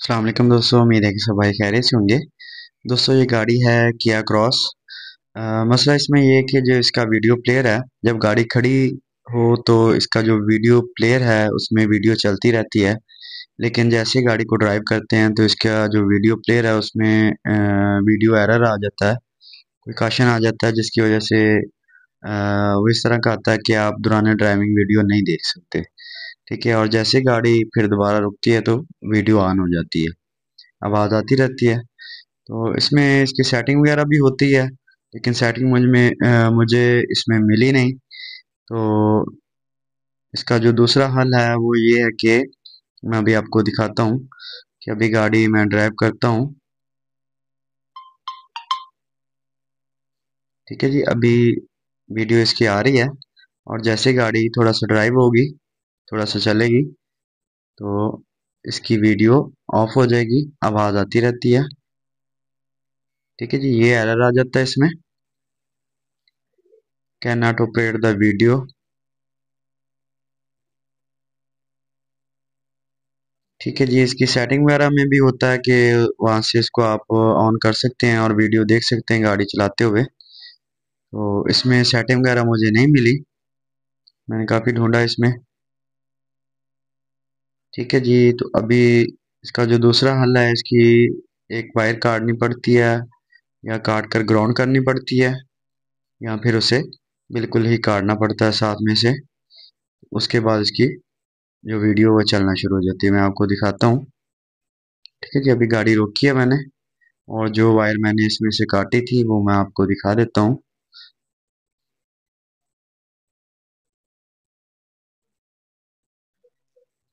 अस्सलाम वालेकुम दोस्तों, उम्मीद है कि सब भाई खैरियत से होंगे। दोस्तों ये गाड़ी है किया क्रॉस। मसला इसमें ये है कि जो इसका वीडियो प्लेयर है, जब गाड़ी खड़ी हो तो इसका जो वीडियो प्लेयर है उसमें वीडियो चलती रहती है। लेकिन जैसे ही गाड़ी को ड्राइव करते हैं तो इसका जो वीडियो प्लेयर है उसमें वीडियो एरर आ जाता है, कोई caution आ जाता है, जिसकी वजह से वो इस तरह का आता है कि आप दौरान ड्राइविंग वीडियो नहीं देख सकते। ठीक है, और जैसे ही गाड़ी फिर दोबारा रुकती है तो वीडियो ऑन हो जाती है, आवाज़ आती रहती है। तो इसमें इसकी सेटिंग वगैरह भी होती है, लेकिन सेटिंग मुझे इसमें मिली नहीं। तो इसका जो दूसरा हल है वो ये है कि मैं अभी आपको दिखाता हूँ कि अभी गाड़ी मैं ड्राइव करता हूँ। ठीक है जी, अभी वीडियो इसकी आ रही है, और जैसे गाड़ी थोड़ा सा ड्राइव होगी, थोड़ा सा चलेगी, तो इसकी वीडियो ऑफ हो जाएगी, आवाज़ आती रहती है। ठीक है जी, ये एरर आ जाता है इसमें, can not operate the video. ठीक है जी, इसकी सेटिंग वगैरह में भी होता है कि वहाँ से इसको आप ऑन कर सकते हैं और वीडियो देख सकते हैं गाड़ी चलाते हुए। तो इसमें सेटिंग वगैरह मुझे नहीं मिली, मैंने काफ़ी ढूंढा इसमें। ठीक है जी, तो अभी इसका जो दूसरा हल है, इसकी एक वायर काटनी पड़ती है, या काट कर ग्राउंड करनी पड़ती है, या फिर उसे बिल्कुल ही काटना पड़ता है साथ में से। उसके बाद इसकी जो वीडियो वो चलना शुरू हो जाती है। मैं आपको दिखाता हूँ। ठीक है जी, अभी गाड़ी रोकी है मैंने, और जो वायर मैंने इसमें से काटी थी वो मैं आपको दिखा देता हूँ।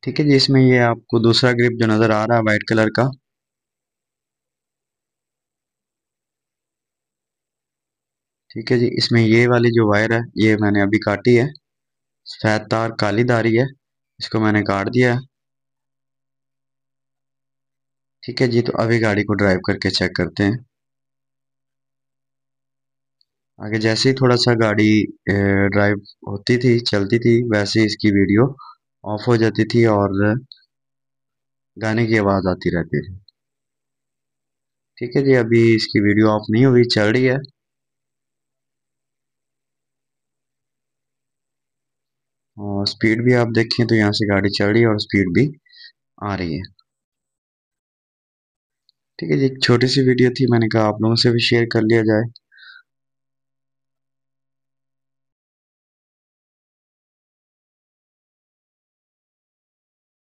ठीक है जी, इसमें ये आपको दूसरा ग्रिप जो नज़र आ रहा है वाइट कलर का, ठीक है जी, इसमें ये वाली जो वायर है ये मैंने अभी काटी है। सफ़ेद तार काली धारी है, इसको मैंने काट दिया है। ठीक है जी, तो अभी गाड़ी को ड्राइव करके चेक करते हैं। आगे जैसे ही थोड़ा सा गाड़ी ड्राइव होती थी, चलती थी, वैसे ही इसकी वीडियो ऑफ हो जाती थी और गाने की आवाज़ आती रहती थी। ठीक है जी, अभी इसकी वीडियो ऑफ नहीं हुई, चल रही है। और स्पीड भी आप देखें तो यहाँ से गाड़ी चल रही है और स्पीड भी आ रही है। ठीक है जी, एक छोटी सी वीडियो थी, मैंने कहा आप लोगों से भी शेयर कर लिया जाए।